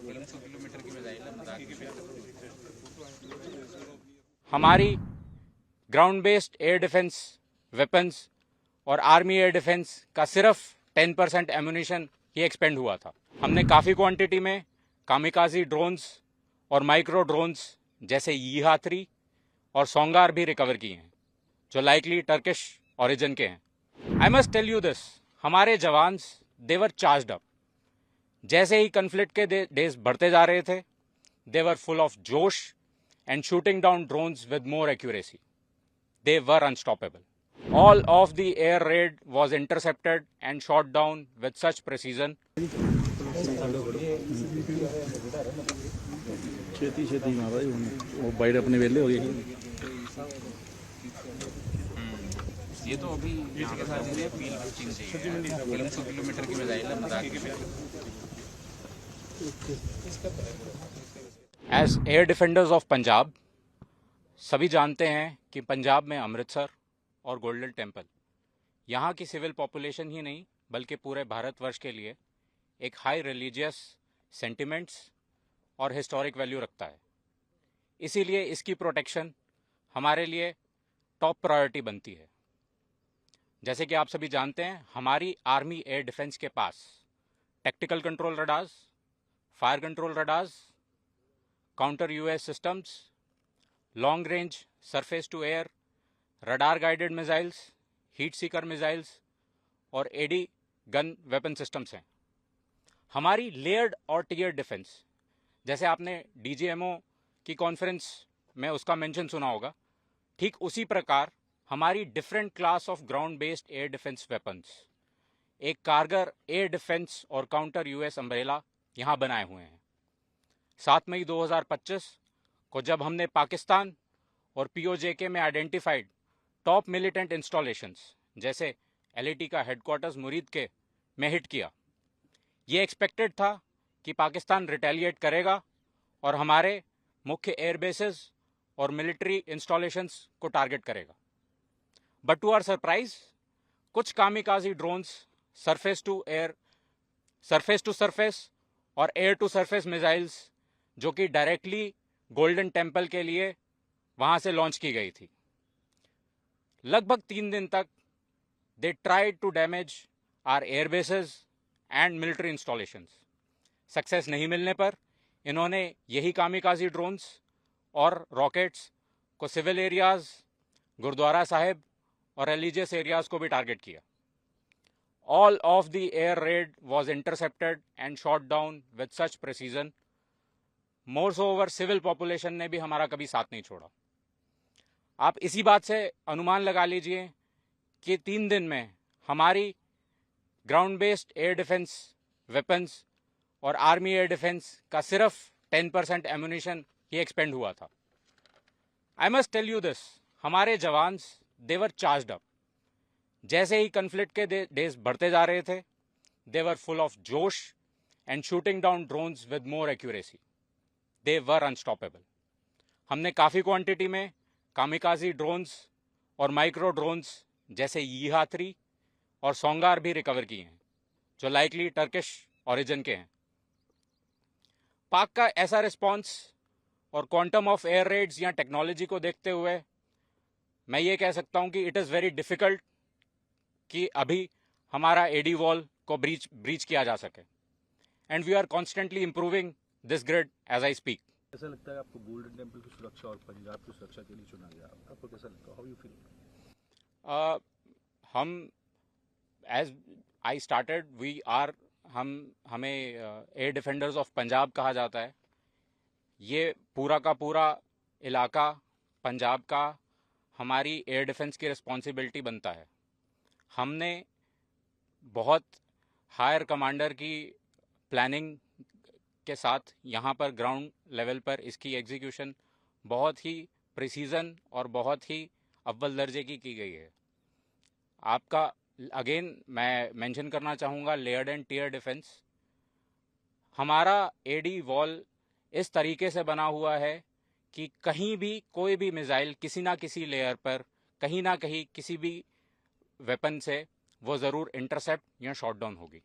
300 kilometre की missile है, मजाक नहीं। हमारी ground based air defence weapons और आर्मी एयर डिफेंस का सिर्फ 10% एम्यूनिशन ही एक्सपेंड हुआ था। हमने काफ़ी क्वांटिटी में कामिकाजी ड्रोन्स और माइक्रो ड्रोन्स जैसे यीहा-3 और सोंगार भी रिकवर किए हैं, जो लाइकली टर्किश ओरिजिन के हैं। I must tell you this, हमारे जवान्स देवर चार्ज्ड अप। जैसे ही कन्फ्लिक्ट के डेज बढ़ते जा रहे थे, देवर फुल ऑफ जोश and shooting down drones with more accuracy. They were unstoppable. All of the air raid was intercepted and shot down with such precision. छेती मारा वो बाइट अपने वेले हो गई। ये तो अभी इसके साथ ही फील बुस्टिंग चाहिए। 300 किलोमीटर की मिसाइल है, मजाक नहीं। As air defenders of Punjab, सभी जानते हैं कि पंजाब में अमृतसर और गोल्डन टेम्पल यहाँ की सिविल पॉपुलेशन ही नहीं बल्कि पूरे भारतवर्ष के लिए एक हाई रिलीजियस सेंटिमेंट्स और हिस्टोरिक वैल्यू रखता है। इसीलिए इसकी प्रोटेक्शन हमारे लिए टॉप प्रायोरिटी बनती है। जैसे कि आप सभी जानते हैं, हमारी आर्मी एयर डिफेंस के पास tactical control radars, fire control radars, counter US systems, long range surface to air, radar guided missiles, heat seeker missiles और एडी गन वेपन सिस्टम्स हैं। हमारी लेयर्ड और टियर डिफेंस, जैसे आपने डीजीएमओ की conference में उसका मेंशन सुना होगा, ठीक उसी प्रकार हमारी different class of ground based air defence weapons, एक कारगर एयर डिफेंस और काउंटर यूएस अम्ब्रेला यहाँ बनाए हुए हैं। 7 मई 2025 को जब हमने पाकिस्तान और पीओजेके में आइडेंटिफाइड टॉप मिलिटेंट इंस्टॉलेशंस जैसे एलएटी का हेडक्वार्टर्स मुरीद के में हिट किया, ये एक्सपेक्टेड था कि पाकिस्तान रिटेलिएट करेगा और हमारे मुख्य एयरबेसेस और मिलिट्री इंस्टॉलेशंस को टारगेट करेगा। बट टू आवर सरप्राइज, कुछ kamikaze drones surface to surface और एयर टू सरफेस मिसाइल्स जो कि डायरेक्टली गोल्डन टेम्पल के लिए वहां से लॉन्च की गई थी, लगभग 3 दिन तक they tried to damage our airbases and military installations. Success नहीं मिलने पर इन्होंने यही कामिकाजी ड्रोन्स और रॉकेट्स को सिविल एरियाज, गुरुद्वारा साहिब और रिलीजियस एरियाज को भी टारगेट किया। All of the air raid was intercepted and shot down with such precision. More so over civil population ने भी हमारा कभी साथ नहीं छोड़ा। आप इसी बात से अनुमान लगा लीजिए कि 3 दिन में हमारी ground based air defence weapons और आर्मी एयर डिफेंस का सिर्फ 10% एम्यूनिशन ही एक्सपेंड हुआ था। I must tell you this, हमारे जवान्स देवर चार्ज्ड अप। जैसे ही कन्फ्लिक्ट के डेज बढ़ते जा रहे थे, देवर फुल ऑफ जोश and shooting down drones with more accuracy. They were unstoppable. हमने काफ़ी क्वांटिटी में कामिकाजी ड्रोन्स और माइक्रो ड्रोन्स जैसे यीहा-3 और सोंगार भी रिकवर किए हैं, जो लाइकली टर्किश ओरिजिन के हैं। पाक का ऐसा रिस्पॉन्स और क्वांटम ऑफ एयर रेड्स या टेक्नोलॉजी को देखते हुए मैं ये कह सकता हूं कि इट इज़ वेरी डिफिकल्ट कि अभी हमारा एडी वॉल को ब्रीच किया जा सके, and we are constantly improving this grid as I speak. ऐसा लगता है आपको गोल्डन टेम्पल की सुरक्षा और पंजाब की सुरक्षा के लिए चुना गया, आपको कैसा लगता है? How you feel? हम एज आई स्टार्टेड हमें एयर डिफेंडर्स ऑफ पंजाब कहा जाता है। ये पूरा का पूरा इलाका पंजाब का हमारी एयर डिफेंस की रिस्पॉन्सिबिलिटी बनता है। हमने बहुत हायर कमांडर की प्लानिंग के साथ यहाँ पर ग्राउंड लेवल पर इसकी एग्जीक्यूशन बहुत ही प्रिसीजन और बहुत ही अव्वल दर्जे की गई है। आपका अगेन मैं मेंशन करना चाहूँगा लेयर्ड एंड टियर डिफेंस। हमारा एडी वॉल इस तरीके से बना हुआ है कि कहीं भी कोई भी मिसाइल किसी ना किसी लेयर पर कहीं ना कहीं किसी भी वेपन से वो ज़रूर इंटरसेप्ट या शॉट डाउन होगी।